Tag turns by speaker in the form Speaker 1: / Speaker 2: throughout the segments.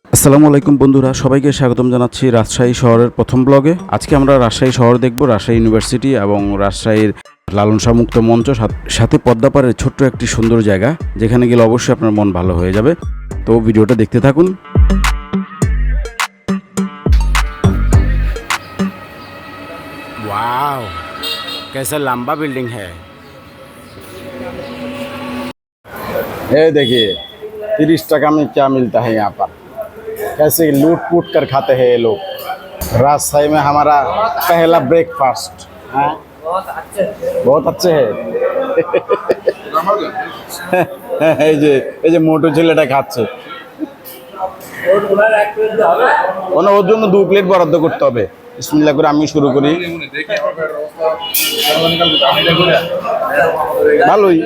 Speaker 1: আসসালামু আলাইকুম বন্ধুরা, সবাইকে স্বাগতম জানাচ্ছি রাজশাহী শহরের প্রথম ব্লগে। আজকে আমরা রাজশাহী শহর দেখব, রাজশাহী ইউনিভার্সিটি এবং রাজশাহীর লালন শাহ মুক্ত মঞ্চ, সাথে পদ্মাপাড়ের ছোট্ট একটি সুন্দর জায়গা যেখানে গেলে অবশ্যই আপনার মন ভালো হয়ে যাবে। তো ভিডিওটা দেখতে থাকুন। वाओ, कैसा लंबा बिल्डिंग है। ये देखिए 30 टका में क्या मिलता है यहाँ पर, कैसे लूट पूट कर खाते हैं ये लोग। राजशाही में हमारा पहला ब्रेकफास्ट है, बहुत अच्छे है। এই যে মোটু ছেলেটা খাচ্ছে, ওর জন্য 2 প্লেট বরাদ্দ করতে হবে। বিসমিল্লাহ করে আমি শুরু করি। ভালোই।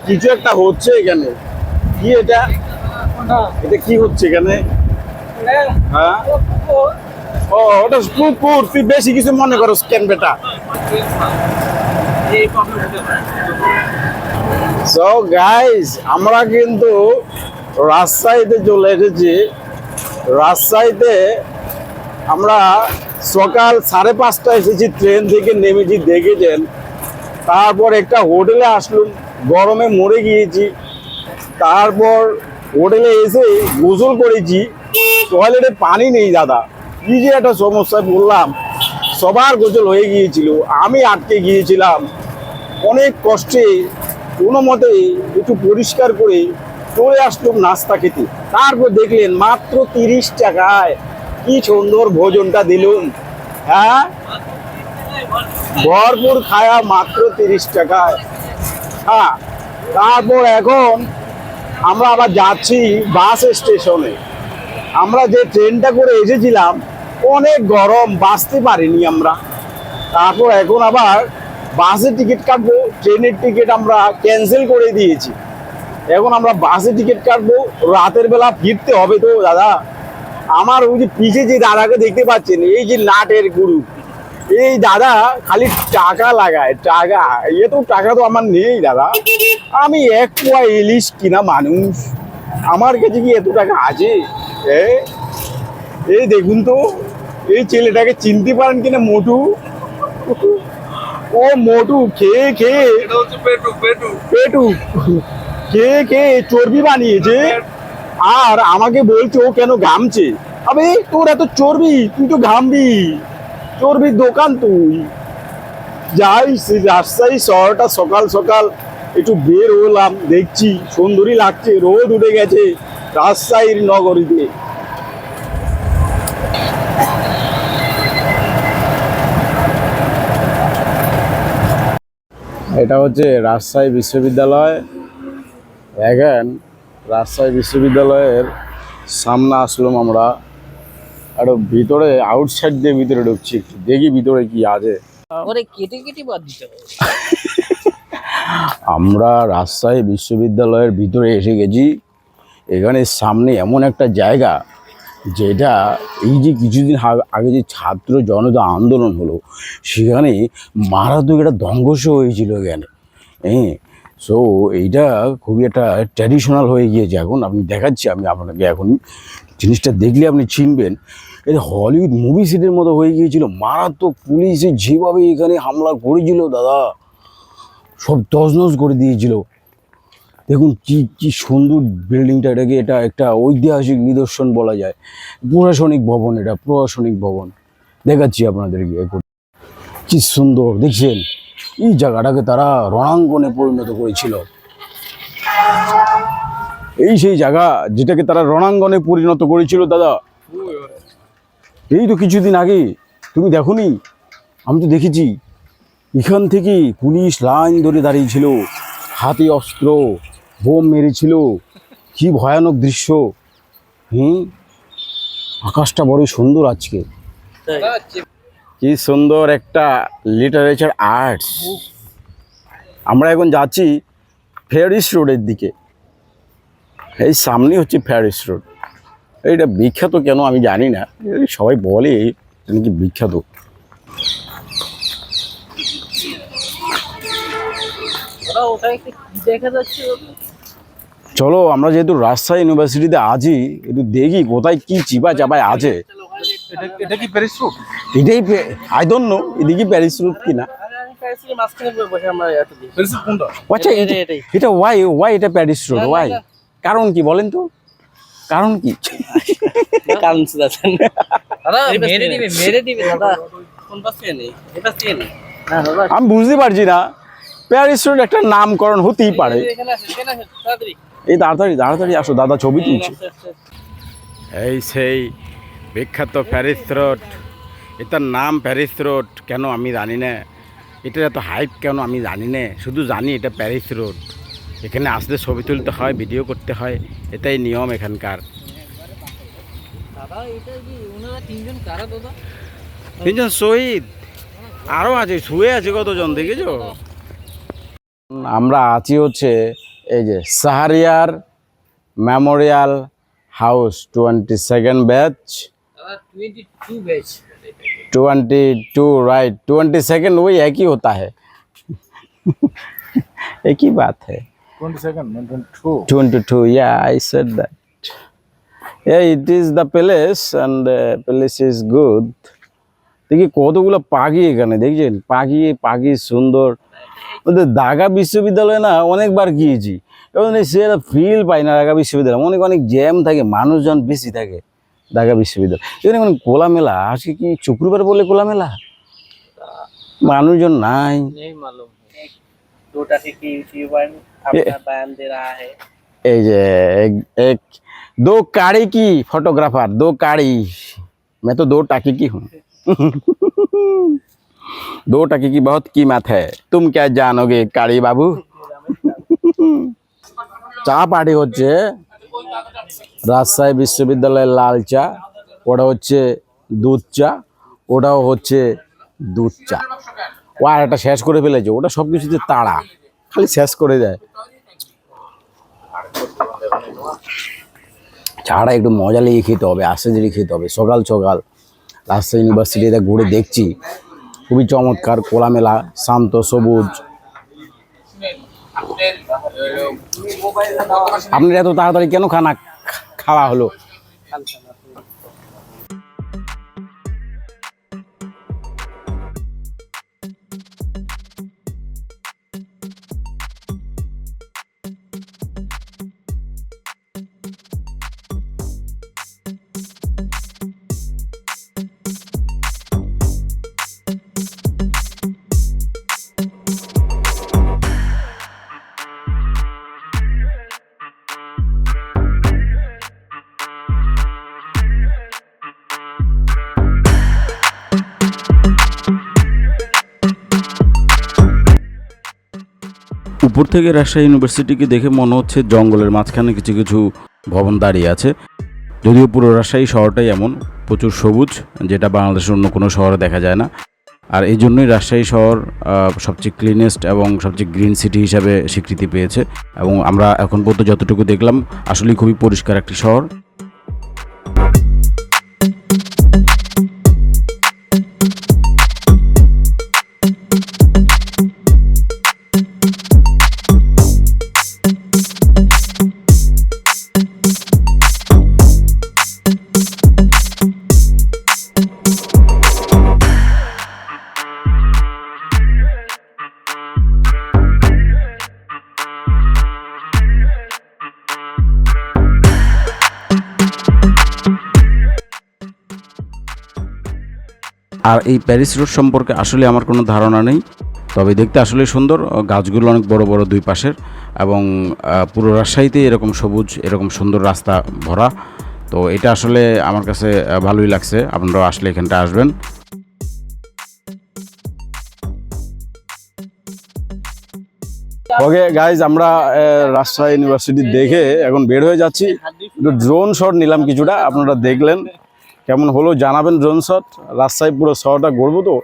Speaker 1: কিছু একটা হচ্ছে এখানে, কি এটা? এটা কি হচ্ছে এখানে? হ্যাঁ, ও ওটা পুকুর। তুই বেশি কিছু মনে করো কেন বেটা? সো গাইস, আমরা কিন্তু রাজশাহীতে চলে এসেছি। রাজশাহীতে আমরা সকাল 5:30 এসেছি, ট্রেন থেকে নেমেছি, দেখেছেন। তারপর একটা হোটেলে আসলাম, গরমে মরে গিয়েছি। তারপর হোটেলে এসে গোসল করেছি, টয়লেটে পানি নেই দাদা। কি যে একটা সমস্যায় বললাম, সবার গোসল হয়ে গিয়েছিল, আমি আটকে গিয়েছিলাম। অনেক কষ্টে কোনো মতে একটু পরিষ্কার করে চলে আসলাম নাস্তা খেতে। তারপর দেখলেন মাত্র 30 টাকায় কি সুন্দর ভোজনটা দিলুম। হ্যাঁ, ভরপুর খায়া মাত্র 30 টাকায়। হ্যাঁ, তারপর এখন আমরা আবার যাচ্ছি বাস স্টেশনে। আমরা যে ট্রেনটা করে এসেছিলাম অনেক গরম, বাঁচতে পারিনি আমরা। তারপর এখন আবার বাসের টিকিট কাটবো, ট্রেনের টিকিট আমরা ক্যান্সেল করে দিয়েছি। এখন আমরা বাসে টিকিট কাটবো, রাতের বেলা ফিরতে হবে। তো দাদা, আমার ওই যে পিছে যে দাদাকে দেখতে পাচ্ছেন, এই যে নাটের গুরু, এই দাদা খালি টাকা লাগায়, টাকা। তো টাকা তো আমার নেই দাদা, আমি 1 পোয়া ইলিশ কিনা মানুষ, আমার কাছে কি এত টাকা আছে? এই দেখুন তো, এই ছেলেটাকে চিনতে পারেন কিনা? মোটু। ও মোটু খেয়ে খেয়ে, পেটু খেয়ে খেয়ে চর্বি বানিয়েছে, আর আমাকে বলছে ও কেন ঘামছে। আবে তোর এত চর্বি, তুই তো ঘামবি, চর্বির দোকান তুই। যাই রাজশাহী শহরটা সকাল সকাল একটু বের হলাম, দেখছি সুন্দরী লাগছে, রোদ উঠে গেছে রাজশাহীর নগরীতে। এটা হচ্ছে রাজশাহী বিশ্ববিদ্যালয়। দেখেন, রাজশাহী বিশ্ববিদ্যালয়ের সামনে আসলাম আমরা, আর ভিতরে আউটসাইড দিয়ে ভিতরে ঢুকছি, দেখি ভিতরে কি আছে। আমরা রাজশাহী বিশ্ববিদ্যালয়ের ভিতরে এসে গেছি। এখানে সামনে এমন একটা জায়গা, যেটা এই যে কিছুদিন আগে যে ছাত্র জনতা আন্দোলন হলো, সেখানে মারাত্মক একটা ধ্বংস হয়েছিল এখানে। হ্যাঁ, সো এইটা খুবই একটা ট্র্যাডিশনাল হয়ে গিয়েছে এখন। আপনি দেখাচ্ছি আমি আপনাকে, এখন জিনিসটা দেখলে আপনি চিনবেন। এটা হলিউড মুভি সেটের মতো হয়ে গিয়েছিল। মারাত্মক পুলিশে যেভাবে এখানে হামলা করেছিল দাদা, সব তছনছ করে দিয়েছিল। দেখুন কি কি সুন্দর বিল্ডিংটা, এটাকে এটা একটা ঐতিহাসিক নিদর্শন বলা যায়। প্রশাসনিক ভবন, এটা প্রশাসনিক ভবন। দেখাচ্ছি আপনাদেরকে, কি সুন্দর দেখছেন। এই জায়গাটাকে তারা রণাঙ্গনে পরিণত করেছিল। এই সেই জায়গা যেটাকে তারা রণাঙ্গনে পরিণত করেছিল দাদা। এই তো কিছুদিন আগে, তুমি দেখোনি? আমি তো দেখেছি। এখান থেকে পুলিশ লাইন ধরে দাঁড়িয়েছিল, হাতে অস্ত্র, বোম মেরেছিল। কি ভয়ানক দৃশ্য। আকাশটা বড় সুন্দর আজকে। কি সুন্দর একটা লিটারেচার আর্টস। আমরা এখন যাচ্ছি ফেরিস রোডের দিকে। এই সামনে হচ্ছে ফেরিস রোড। এইটা বিখ্যাত কেন আমি জানি না, সবাই বলে এটা নাকি বিখ্যাত। চলো আমরা যেহেতু রাজশাহী ইউনিভার্সিটিতে আছি, একটু দেখি কোথায় কি চিপা চাপায় আছে।
Speaker 2: এটা কি প্যারিস রুট?
Speaker 1: এটাই আই ডোন্ট নো এদিকে প্যারিস রুট কিনা। আচ্ছা এটা ওয়াই এটা প্যারিস রোড, ওয়াই? কারণ কি বলেন তো, কারণ কি?
Speaker 3: কারণ দাদা মেরে দিবে দাদা। কোন পাশে নেই, এটা চেন না দাদা।
Speaker 1: আমি বুঝতে পারছি না, প্যারিস রোড একটা নামকরণ হতেই পারে।
Speaker 3: এখানে আসে তাড়াতাড়ি।
Speaker 1: এই তাড়াতাড়ি তাড়াতাড়ি আসো, দাদা ছবি তুলছে। এই সেই বিখ্যাত প্যারিস রোড। এটার নাম প্যারিস রোড কেন আমি জানি না, এটার এত হাইপ কেন আমি জানি না, শুধু জানি এটা প্যারিস রোড। এখানে আসলে ছবি তুলতে হয়, ভিডিও করতে হয়, এটাই নিয়ম এখানকার।
Speaker 3: দাদা এটা কি ওনারা তিনজন কারা দাদা?
Speaker 1: তিনজন শহীদ, আরও আছে, শুয়ে আছে কতজন দেখেছো? আমরা আছি হচ্ছে এই যে Shahriar Memorial house 22nd batch.
Speaker 3: দাদা 22 ব্যাচ।
Speaker 1: 22 राइट, 22nd वही एक ही होता है। एक ही बात है। 22 yeah I said that. Yeah it is the palace and palace is good. দেখি কতগুলো পাখি এখানে দেখছেন, পাখি পাখি সুন্দর। ওদের ঢাকা বিশ্ববিদ্যালয়ে না অনেকবার গিয়েছি, এবং সে ফিল পাই না। ঢাকা বিশ্ববিদ্যালয় অনেক অনেক জ্যাম থাকে, মানুষজন বেশি থাকে ঢাকা বিশ্ববিদ্যালয়। এখানে মানে খোলামেলা, আজকে কি শুক্রবার বলে খোলামেলা, মানুষজন নাই।
Speaker 3: नहीं मालूम है, 2টা থেকে यूट्यूबर अपना बयान दे रहा है।
Speaker 1: এই যে এক दो काड़ी की फोटोग्राफर, 2 काड़ी, मैं तो 2 टाकी की हूँ। 2 टाकी की बहुत कीमत है, तुम क्या जानोगे काड़ी बाबू। চা পার্টি হচ্ছে রাজশাহী বিশ্ববিদ্যালয়ের লাল চা, ওটা হচ্ছে দুধ চা, ওটাও হচ্ছে দুধ চা। ও আর একটা শেষ করে ফেলেছে, ওটা সব কিছুতে তাড়া, খালি শেষ করে দেয়। চাটা একটু মজা লেগে খেতে হবে, আস্তে ধীরে খেতে হবে। সকাল সকাল রাজশাহী ইউনিভার্সিটিতে ঘুরে দেখছি, খুবই চমৎকার, খোলামেলা, শান্ত, সবুজ। আপনার এত তাড়াতাড়ি কেন খাওয়া হলো? উপর থেকে রাজশাহী ইউনিভার্সিটিকে দেখে মনে হচ্ছে জঙ্গলের মাঝখানে কিছু কিছু ভবন দাঁড়িয়ে আছে। যদিও পুরো রাজশাহী শহরটাই এমন, প্রচুর সবুজ, যেটা বাংলাদেশের অন্য কোনো শহরে দেখা যায় না। আর এই জন্যই রাজশাহী শহর সবচেয়ে ক্লিনেস্ট এবং সবচেয়ে গ্রিন সিটি হিসাবে স্বীকৃতি পেয়েছে। এবং আমরা এখন পর্যন্ত যতটুকু দেখলাম, আসলেই খুবই পরিষ্কার একটি শহর। আর এই প্যারিস রোড সম্পর্কে আসলে আমার কোনো ধারণা নেই, তবে দেখতে আসলে সুন্দর, গাছগুলো অনেক বড় বড় দুই পাশের, এবং পুরো রাজশাহীতে এরকম সবুজ, এরকম সুন্দর রাস্তা ভরা। তো এটা আসলে আমার কাছে ভালোই লাগছে, আপনারাও আসলে এখানটা আসবেন। ওকে গাইজ, আমরা রাজশাহী ইউনিভার্সিটি দেখে এখন বের হয়ে যাচ্ছি। একটু ড্রোন শট নিলাম কিছুটা, আপনারা দেখলেন, কেমন হলো জানাবেন ড্রোন শট। রাজশাহী পুরো শহরটা ঘুরবো তো,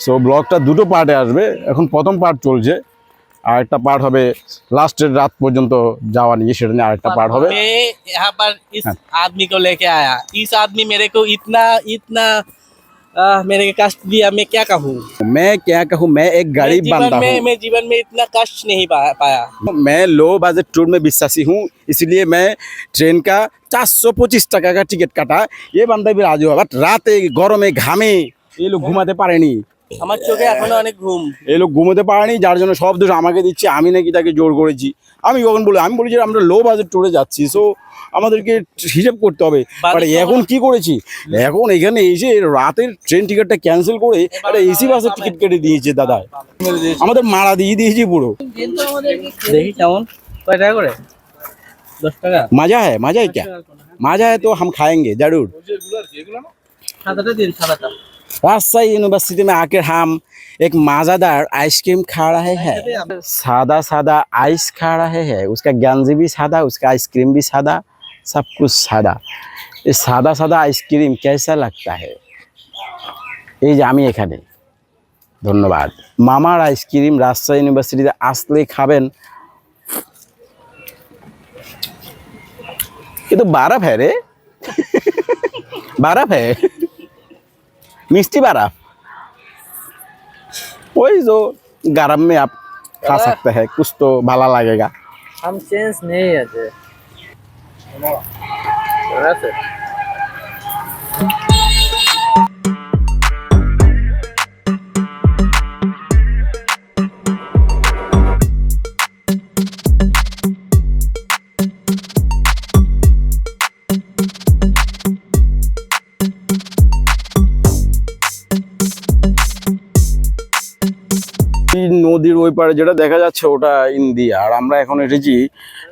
Speaker 1: সো ব্লগটা 2টো পার্টে আসবে। এখন প্রথম পার্ট চলছে, আরেকটা পার্ট হবে লাস্টের রাত পর্যন্ত যাওয়া নিয়ে, সেটা নিয়ে আরেকটা পার্ট হবে।
Speaker 3: मैं यहाँ पर इस आदमी को लेके आया, इस आदमी मेरे को इतना इतना मेरे को कष्ट दिया, मैं क्या कहूँ।
Speaker 1: मैं क्या कहूँ, मैं एक गरीब बंदा हूँ।
Speaker 3: मैं जीवन में इतना कष्ट नहीं पाया।
Speaker 1: मैं लो बजट टूर में विश्वासी हूँ, इसलिए मैं ट्रेन का 425 টাকা का टिकट काटा। ये बंदा भी राजी हुआ, बट रात गरमे घामे ये लोग घुमाते पारेনি।
Speaker 3: আমার চোখে এখনো অনেক ঘুম।
Speaker 1: এই লোক ঘুমোতে পারেনি, যার জন্য সব দোষ আমাকে দিচ্ছে, আমি নাকি তাকে জোর করেছি। আমি বলি যে আমরা লো বাজেট ট্যুরে যাচ্ছি, সো আমাদেরকে হিসাব করতে হবে। বাট এখন কি করেছি, এখন এখানে এসে রাতের ট্রেন টিকিটটা ক্যান্সেল করে একটা এসি বাসের টিকিট কেটে দিয়েছে দাদা, আমাদের মারা দিয়ে দিয়েছি পুরো।
Speaker 3: দেখি কেমন, কয় টাকা করে? 10 টাকা।
Speaker 1: मजा है क्या? मजा है तो हम खाएंगे जरूर।
Speaker 3: সাদাটা দিন, সাদাটা।
Speaker 1: राजशाही यूनिवर्सिटी में आकर हम एक मज़ेदार आइसक्रीम खा रहे हैं। सादा सादा आइस खा रहे हैं, उसका गंजी भी सादा, उसका आइसक्रीम भी सादा, सब कुछ सादा। ये सादा सादा आइसक्रीम कैसा लगता है? এই যে আমি এখানে, ধন্যবাদ। মামার আইসক্রিম রাজশাহী ইউনিভার্সিটিতে আসলে খাবেন। ये तो बर्फ है रे, बर्फ है, मिष्टी बर्फ, वही जो गरम में आप खा सकते हैं, कुछ तो भला लगेगा।
Speaker 3: हम चेंज नहीं है।
Speaker 1: এই নদীর ওই পারে যেটা দেখা যাচ্ছে ওটা ইন্ডিয়া, আর আমরা এখন এসেছি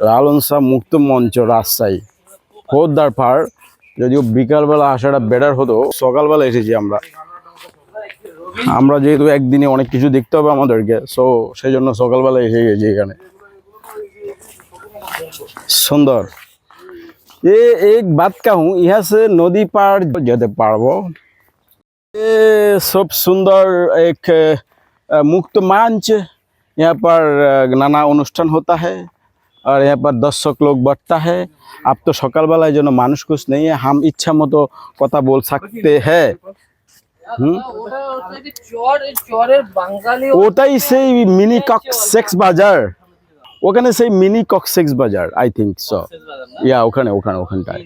Speaker 1: লালন শাহ মুক্ত মঞ্চ রাজশাহী খোদ্দার পাড়। যদিও বিকালবেলা আসাটা বেটার হতো, সকালবেলা এসেছি আমরা যেহেতু একদিনে অনেক কিছু দেখতে হবে আমাদেরকে, সো সেই জন্য সকালবেলা এসে গেছি এখানে। সুন্দর। এ এক বাত कहूँ, यहाँ से নদী পার যেতে পারবো। ये सब सुंदर एक मुक्त मंच, यहाँ पर नाना अनुष्ठान होता है और यहाँ पर दर्शक लोग बैठता है। अब तो सकाल वाला जो मानुष कुछ नहीं है, हम इच्छा मतो कथा बोल सकते हैं। ওটাই সেই মিনি কক্সেস বাজার, ওখানে সেই মিনি কক্সেস বাজার, आई थिंक सो या ওখানটায়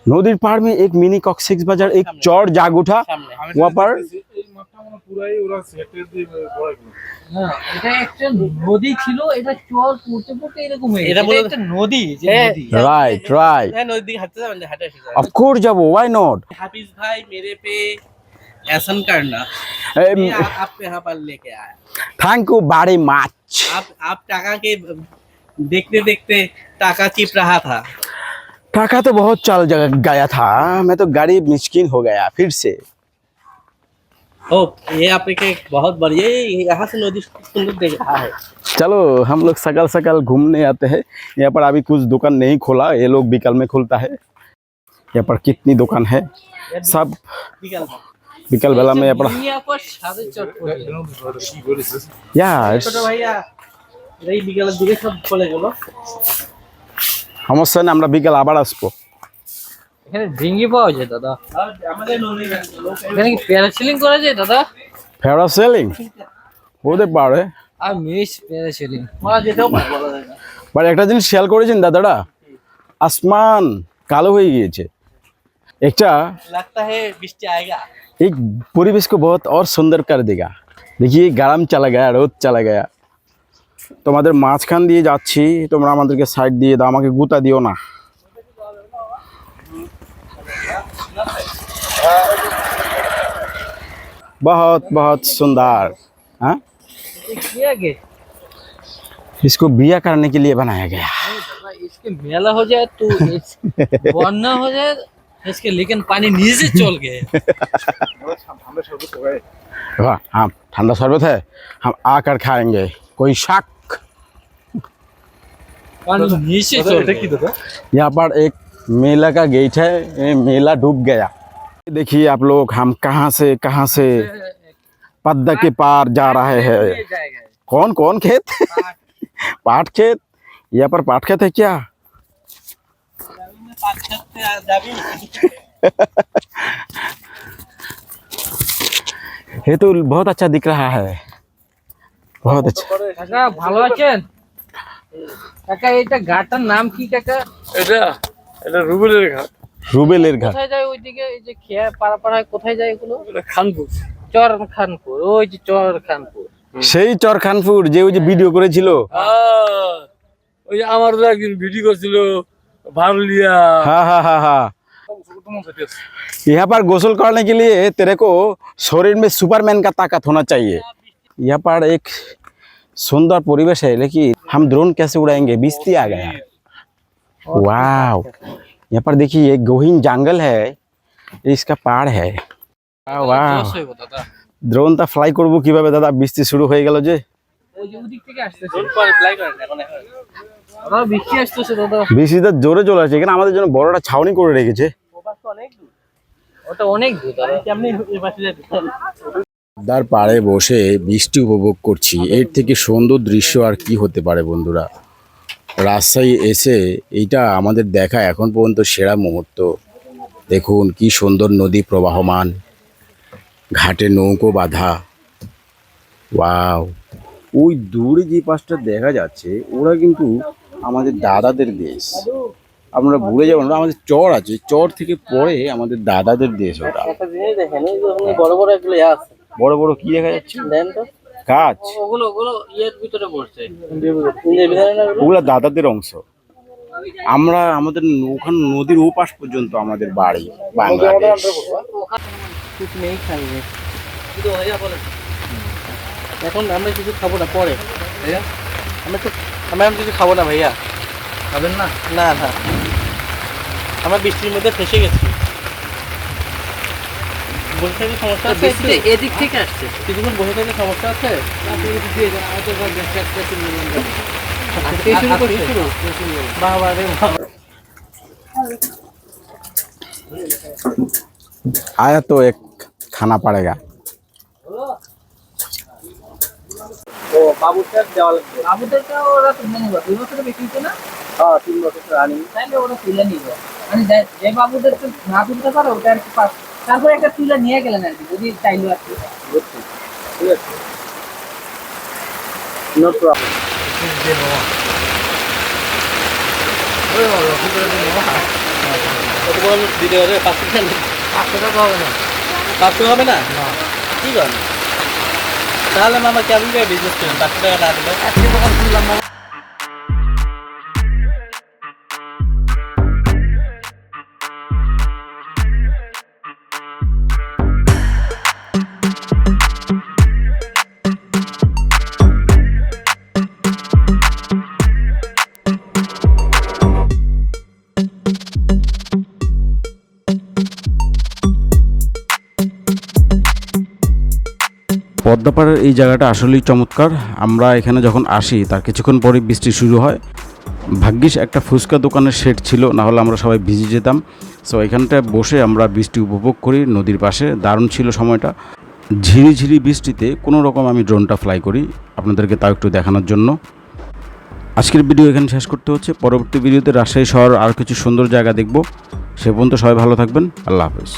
Speaker 1: नदीर पार में एक मिनी कॉक्सेस बाजार, एक चौर जाग उठा वहाँ पर। राइट राइट, ऑफ कोर्स जब व्हाई नॉट।
Speaker 3: हाफिज भाई मेरे पे एहसान करना, आपको यहाँ पर लेके आया।
Speaker 1: Thank you very much.
Speaker 3: आप टाका के देखते देखते टाका चिप रहा था।
Speaker 1: टाका तो बहुत चल गया था, मैं तो गरीब मिस्किन हो गया फिर से।
Speaker 3: ओ ये आपके बहुत बढ़िया, यहाँ से नदी सुंदर दिख रहा है।
Speaker 1: चलो हम लोग सकल सकल घूमने आते हैं। यहाँ पर अभी कुछ दुकान नहीं खोला, ये लोग बिकल में खुलता है। यहाँ पर कितनी दुकान है, सब बिकल बेला में यहाँ पर। यार
Speaker 3: বিকালের দিকে সব চলে গেল।
Speaker 1: সমস্যা নেই, আমরা বিকাল আবার আসবো।
Speaker 3: এখানে ডিঙ্গি পাওয়া যায় দাদা? এখানে কি প্যারাসেলিং করা যায় দাদা?
Speaker 1: প্যারাসেলিং হতে পারে,
Speaker 3: আর মিস প্যারাসেলিং মারা যেতেও পারে, বলা যায় না।
Speaker 1: বাট একটা জিনিস খেয়াল করেছেন দাদারা, আসমান কালো হয়ে গিয়েছে। একটা
Speaker 3: लगता है বৃষ্টি आएगा।
Speaker 1: एक परिवेश को बहुत और सुंदर कर देगा। देखिए गरम चला गया, रोद चला गया। তোমাদের মাঝখান দিয়ে যাচ্ছি, তোমরা আমাদেরকে সাইড দিয়ে দাও, আমাকে গুতা দিও না। बहुत बहुत सुंदर। हाँ, इसको बिया करने के लिए बनाया गया।
Speaker 3: इसके मेला हो जाए तो बन्ना हो जाए इसके, लेकिन पानी नीचे चल गए।
Speaker 1: हाँ ठंडा शरबत है, हम आकर खाएंगे, कोई शक।
Speaker 3: नीचे चल गए।
Speaker 1: यहाँ पर एक मेला का गेट है, ये मेला डूब गया। देखिए आप लोग, हम कहाँ से पद्दा के पार जा रहे हैं। कौन खेत? पाट खेत? यहाँ पर पाट खेत है क्या? ये तो बहुत अच्छा दिख रहा है, बहुत अच्छा।
Speaker 3: কাকা ভালো আছেন? কাকা এটা ঘাটটার নাম কি কাকা?
Speaker 2: এটা এটা রুবেলের ঘাট,
Speaker 1: রুবেলের ঘাট।
Speaker 3: কোথায় যায় ওইদিকে? এই যে খেয়া পাড়ায় কোথায় যায় এগুলো?
Speaker 2: এটা খানপুর।
Speaker 3: চর খানপুর, ওই যে চর খানপুর।
Speaker 1: সেই চর খানপুর যে ওই যে ভিডিও করেছিল।
Speaker 2: ওই যে আমার তো একদিন ভিডিও করছিল ভারলিয়া।
Speaker 1: हाँ हाँ हाँ हाँ। यहाँ पर गोसल करने के लिए तेरे को शरीर में सुपरमैन का ताकत होना चाहिए। यहाँ पर एक सुंदर परिवेश है, लेकिन हम ड्रोन कैसे उड़ाएंगे? बिस्ती आ गया। वाह, यहाँ पर देखिए एक गहीन जंगल है, ये इसका पहाड़ है। वाह, ड्रोन ता फ्लाई করব কিভাবে দাদা? বৃষ্টি শুরু হয়ে গেল যে।
Speaker 3: ওই যে ওদিক থেকে আসতেছে। ড্রোন পরে ফ্লাই করেন এখন। দাদা বৃষ্টি আসতেছে দাদা।
Speaker 1: বৃষ্টিটা জোরে চলে আসছে, এখানে আমাদের জন্য বড় একটা ছাউনি করে রেখেছে।
Speaker 3: ওটা অনেক দূর দাদা, কেমনে এই পাশে যেতে?
Speaker 1: দার পাড়ে বসে বৃষ্টি উপভোগ করছি, এর থেকে সুন্দর দৃশ্য আর কি হতে পারে বন্ধুরা। রাজশাহী এসে এইটা আমাদের দেখা এখন পর্যন্ত সেরা মুহূর্ত। দেখুন কি সুন্দর নদী প্রবাহমান, ঘাটে নৌকো বাঁধা। ওয়াও, ওই দূরে যে পাশটা দেখা যাচ্ছে ওরা কিন্তু আমাদের দাদাদের দেশ। আমরা ভুলে যাবো না, আমাদের চর আছে, চর থেকে পরে আমাদের দাদাদের দেশ ওটা।
Speaker 3: একটা জিনিস দেখেন, এই যে ওখানে বড় বড় এগুলো আছে।
Speaker 1: বড় বড় কি দেখা যাচ্ছে?
Speaker 3: দেন তো
Speaker 1: গাছ,
Speaker 3: ওগুলো ইয়ের ভিতরে পড়ছে। ইন্ডিয়ার ভিতরে না ওগুলো?
Speaker 1: ওগুলা দাদাদের অংশ। আমরা আমাদের ওখানে নদীর ওপাশ পর্যন্ত আমাদের বাড়ি বাংলাদেশ।
Speaker 3: কিছু নেই খাইবে। শুধু ভাইয়া বলেন এখন আমরা কিছু খাবো না পরে ভাইয়া। আমরা কিছু খাবো না ভাইয়া। খাবেন না? না না, আমরা বৃষ্টির মধ্যে ফেসে গেছি। বসে থাকলে সমস্যা আছে? এদিক থেকে আসছে, কিছুক্ষণ বসে থাকলে সমস্যা আছে?
Speaker 1: आया तो एक खाना पड़ेगा।
Speaker 3: ও বাবুদের দেওয়া লাগবে। বাবুদেরটা ওরা তো নিয়ে নিবে। 2 বছরে বেশি হচ্ছে না? হ্যাঁ 3 বছর রানিং। তাহলে ওরা তুলে নিবে। মানে যে বাবুদের তো না তুলতে পারে ওটা আর কি পাস। তারপর একটা তুলে নিয়ে গেলেন আর কি, যদি চাইলো আর কি। ঠিক আছে, নো প্রবলেম। কত বড় দিতে হবে? 500 টাকা হবে না? 500 হবে না? কি করেন তাহলে? মামা কেমন করে বিজনেস করেন? 500 টাকা না দিলে আজকে দোকান খুললাম মামা।
Speaker 1: পদ্মাপাড়ের এই জায়গাটা আসলেই চমৎকার। আমরা এখানে যখন আসি তার কিছুক্ষণ পরে বৃষ্টি শুরু হয়। ভাগ্যিস একটা ফুচকা দোকানের শেড ছিল, না হলে আমরা সবাই ভিজে যেতাম। সো এখানটায় বসে আমরা বৃষ্টি উপভোগ করি নদীর পাশে। দারুণ ছিল সময়টা। ঝিরিঝিরি বৃষ্টিতে কোনো রকম আমি ড্রোনটা ফ্লাই করি আপনাদেরকে তাও একটু দেখানোর জন্য। আজকের ভিডিও এখানে শেষ করতে হচ্ছে। পরবর্তী ভিডিওতে রাজশাহী শহর আর কিছু সুন্দর জায়গা দেখব। সে পর্যন্ত সবাই ভালো থাকবেন। আল্লাহ হাফেজ।